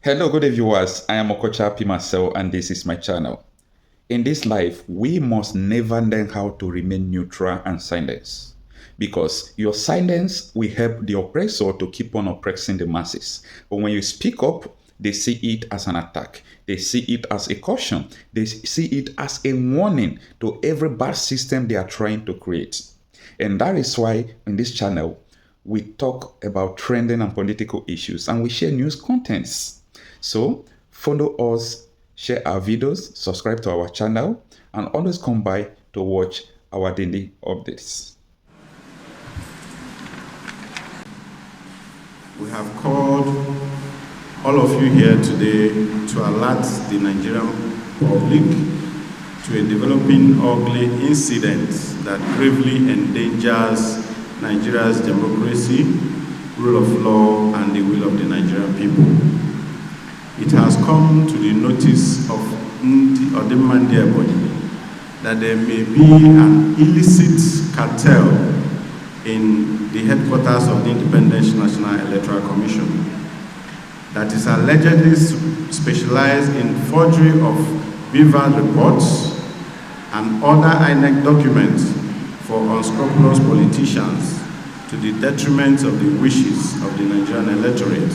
Hello, good day viewers. I am Okocha P. Marcel and this is my channel. In this life, we must never learn how to remain neutral and silent. Because your silence will help the oppressor to keep on oppressing the masses. But when you speak up, they see it as an attack. They see it as a caution. They see it as a warning to every bad system they are trying to create. And that is why in this channel, we talk about trending and political issues and we share news contents. So follow us, share our videos, subscribe to our channel, and always come by to watch our daily updates. We have called all of you here today to alert the Nigerian public to a developing ugly incident that gravely endangers Nigeria's democracy, rule of law, and the will of the Nigerian people. It has come to the notice of Umahi that there may be an illicit cartel in the headquarters of the Independent National Electoral Commission that is allegedly specialized in forgery of beaver reports and other INEC documents for unscrupulous politicians to the detriment of the wishes of the Nigerian electorate.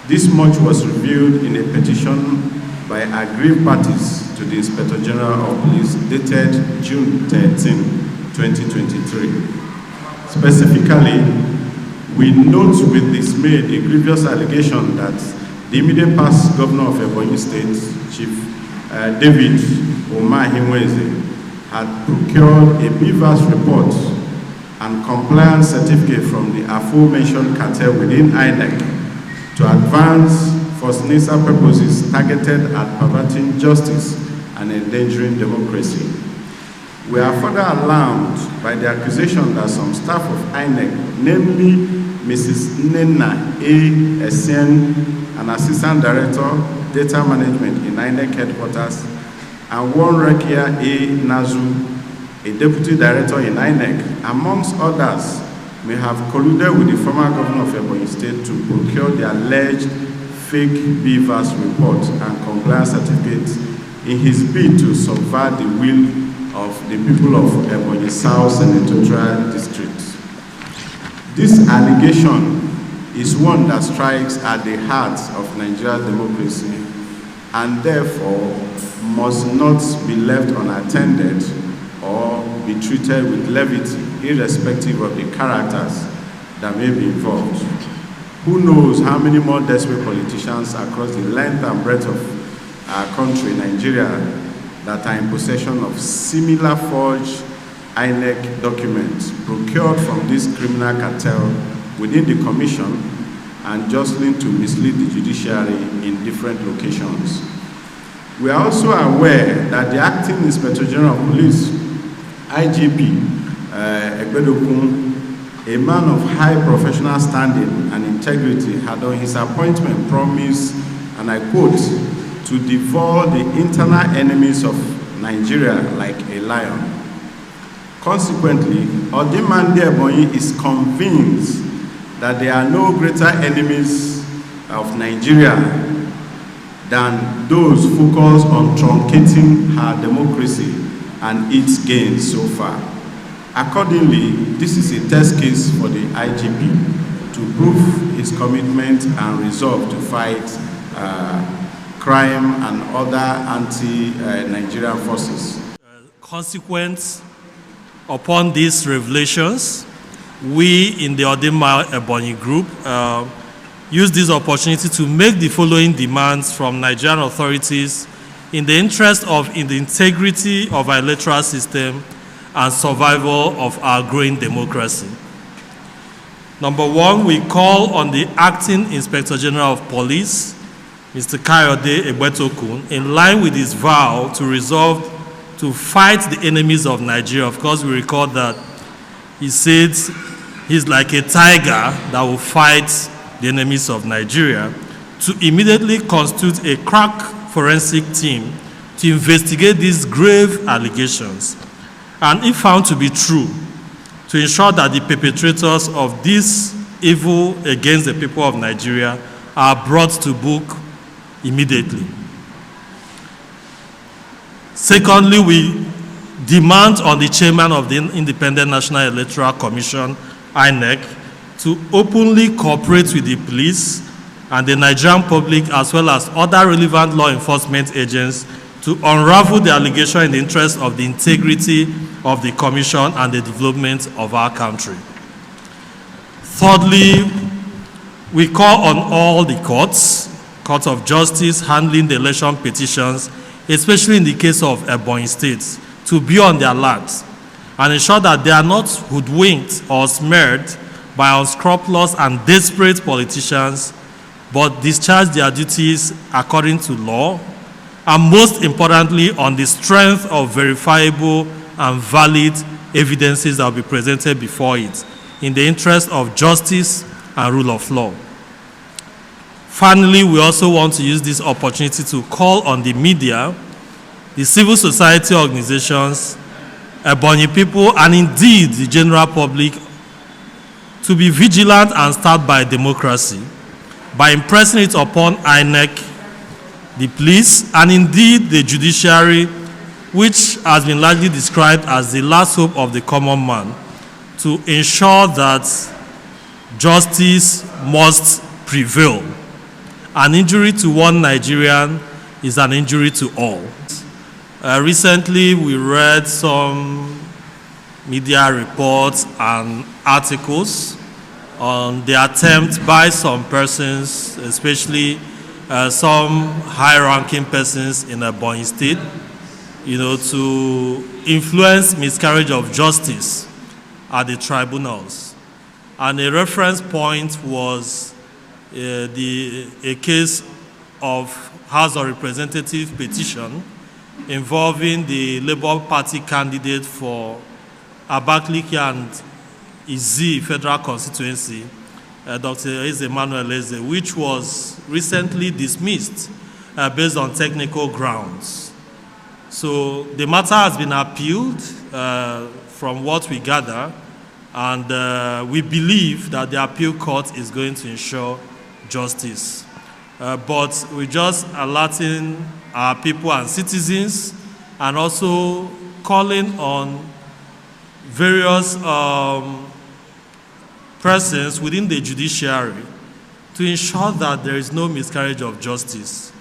This much was revealed in a petition by aggrieved parties to the Inspector General of Police dated June 13, 2023. Specifically, we note with dismay a grievous allegation that the immediate past governor of Ebonyi State, Chief David Umahi INEC, had procured a beavers report and compliance certificate from the aforementioned cartel within INEC to advance for sinister purposes targeted at perverting justice and endangering democracy. We are further alarmed by the accusation that some staff of INEC, namely Mrs. Nena A. Essien, an Assistant Director, Data Management in INEC Headquarters, and one Rekia A. Nazu, a Deputy Director in INEC, amongst others, may have colluded with the former governor of Ebonyi State to procure the alleged fake beavers report and compliance certificates in his bid to subvert the will of the people of Ebonyi South Senatorial District. This allegation is one that strikes at the heart of Nigeria's democracy and therefore must not be left unattended or be treated with levity, irrespective of the characters that may be involved. Who knows how many more desperate politicians across the length and breadth of our country, Nigeria, that are in possession of similar forged INEC documents procured from this criminal cartel within the commission and jostling to mislead the judiciary in different locations. We are also aware that the Acting Inspector General of Police, IGP Egbedokun, a man of high professional standing and integrity, had on his appointment promised, and I quote, to devour the internal enemies of Nigeria like a lion. Consequently, Odimande Ebonyi is convinced that there are no greater enemies of Nigeria than those focused on truncating her democracy and its gains so far. Accordingly, this is a test case for the IGP to prove his commitment and resolve to fight crime and other anti-Nigerian forces. Consequence upon these revelations, we in the Odima Ebonyi group use this opportunity to make the following demands from Nigerian authorities in the interest of the integrity of our electoral system and survival of our growing democracy. Number one, we call on the Acting Inspector General of Police, Mr. Kayode Egbetokun, in line with his vow to resolve to fight the enemies of Nigeria. Of course, we recall that he said he's like a tiger that will fight the enemies of Nigeria, to immediately constitute a crack forensic team to investigate these grave allegations, and if found to be true, to ensure that the perpetrators of this evil against the people of Nigeria are brought to book immediately. Secondly, we demand on the chairman of the Independent National Electoral Commission, INEC, to openly cooperate with the police and the Nigerian public, as well as other relevant law enforcement agents, to unravel the allegation in the interest of the integrity of the commission and the development of our country. Thirdly, we call on all the courts of justice handling the election petitions, especially in the case of Ebonyi State, to be on their alert and ensure that they are not hoodwinked or smeared by unscrupulous and desperate politicians, but discharge their duties according to law, and most importantly, on the strength of verifiable and valid evidences that will be presented before it, in the interest of justice and rule of law. Finally, we also want to use this opportunity to call on the media, the civil society organizations, Ebonyi people, and indeed the general public to be vigilant and stand by democracy by impressing it upon INEC, the police, and indeed the judiciary, which has been largely described as the last hope of the common man, to ensure that justice must prevail. An injury to one Nigerian is an injury to all. Recently, we read some media reports and articles on the attempt by some persons, especially some high-ranking persons in Ebonyi State, to influence miscarriage of justice at the tribunals. And a reference point was a case of House of Representatives petition involving the Labour Party candidate for Abakaliki and Izzi Federal Constituency, Dr. Emmanuel Eze, which was recently dismissed based on technical grounds. So the matter has been appealed from what we gather, and we believe that the appeal court is going to ensure justice. But we're just alerting our people and citizens, and also calling on various persons within the judiciary to ensure that there is no miscarriage of justice.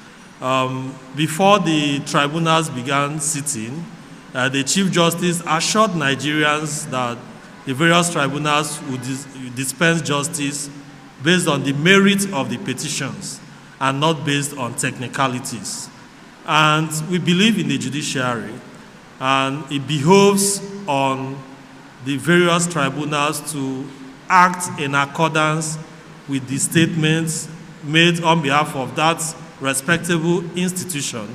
Before the tribunals began sitting, the Chief Justice assured Nigerians that the various tribunals would dispense justice based on the merit of the petitions and not based on technicalities. And we believe in the judiciary, and it behoves on the various tribunals to act in accordance with the statements made on behalf of that respectable institution,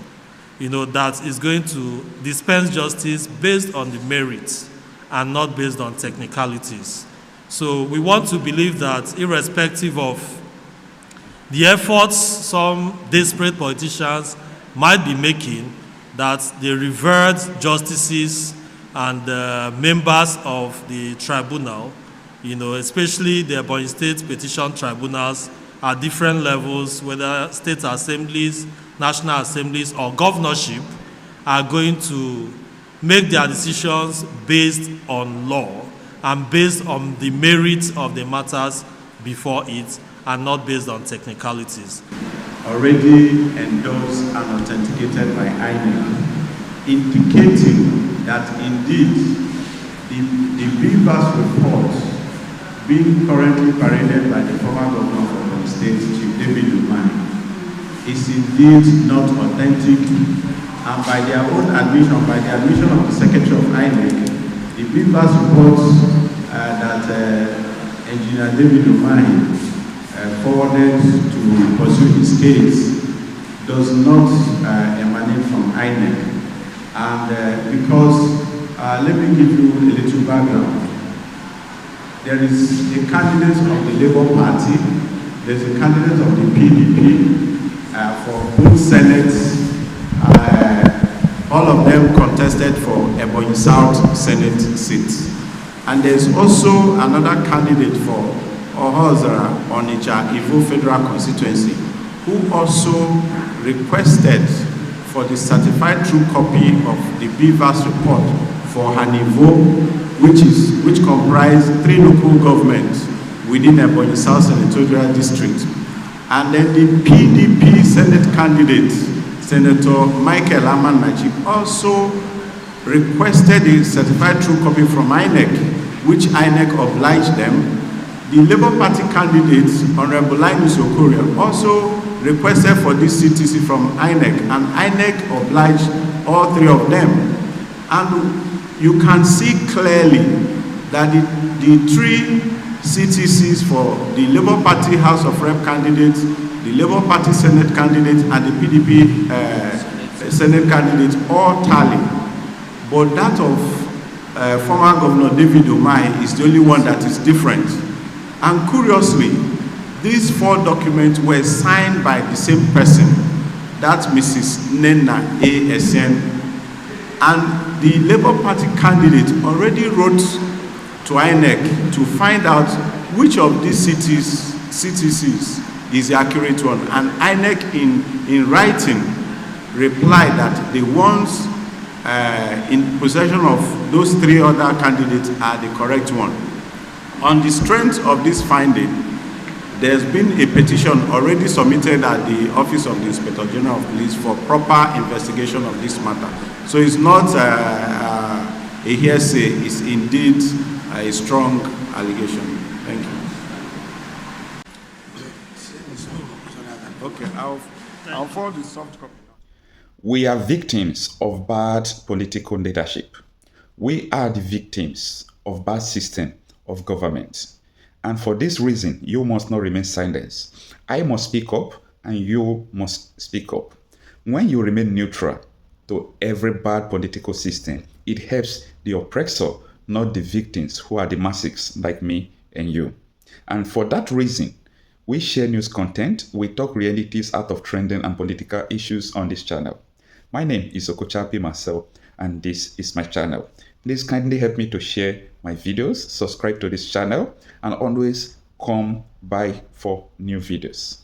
that is going to dispense justice based on the merits and not based on technicalities. So we want to believe that irrespective of the efforts some desperate politicians might be making, that the revered justices and members of the tribunal, especially the Ebonyi State petition tribunals at different levels, whether state assemblies, national assemblies, or governorship, are going to make their decisions based on law and based on the merits of the matters before it, and not based on technicalities. Already endorsed and authenticated by INEC, indicating that indeed the Beavers report being currently paraded by the former governor of the state, Chief David Umahi, is indeed not authentic, and by their own admission, by the admission of the Secretary of INEC, the Beavers report that Engineer David Umahi forwarded to pursue his case does not emanate from INEC. And because, let me give you a little background. There is a candidate of the Labour Party, there's a candidate of the PDP for both Senates. All of them contested for Ebonyi South Senate seats. And there's also another candidate for Ohozara Onitsha Ivo Federal Constituency, who also requested for the certified true copy of the BVAS report for her niveau, which comprise 3 local governments within Ebonyi South Senatorial District. And then the PDP Senate candidate, Senator Michael Aman-Najib, also requested a certified true copy from INEC, which INEC obliged them. The Labour Party candidate, Honorable Linus Okorie, also requested for this CTC from INEC, and INEC obliged all 3 of them. And you can see clearly that the 3 CTCs for the Labour Party House of Rep candidate, the Labour Party Senate candidate, and the PDP Senate candidate all tally. But that of former Governor David Umahi is the only one that is different. And curiously, these 4 documents were signed by the same person, that's Mrs. Nena A. Essien. And the Labour Party candidate already wrote to INEC to find out which of these CTCs is the accurate one. And INEC in writing replied that the ones in possession of those 3 other candidates are the correct one. On the strength of this finding, there's been a petition already submitted at the Office of the Inspector General of Police for proper investigation of this matter. So it's not a hearsay, it's indeed a strong allegation. Thank you. Okay, I'll forward the soft copy. We are victims of bad political leadership. We are the victims of bad system of government. And for this reason, you must not remain silent. I must speak up and you must speak up. When you remain neutral to every bad political system, it helps the oppressor, not the victims who are the masses like me and you. And for that reason, we share news content, we talk realities out of trending and political issues on this channel. My name is Okochapi Marcel, and this is my channel. Please kindly help me to share my videos, subscribe to this channel, and always come by for new videos.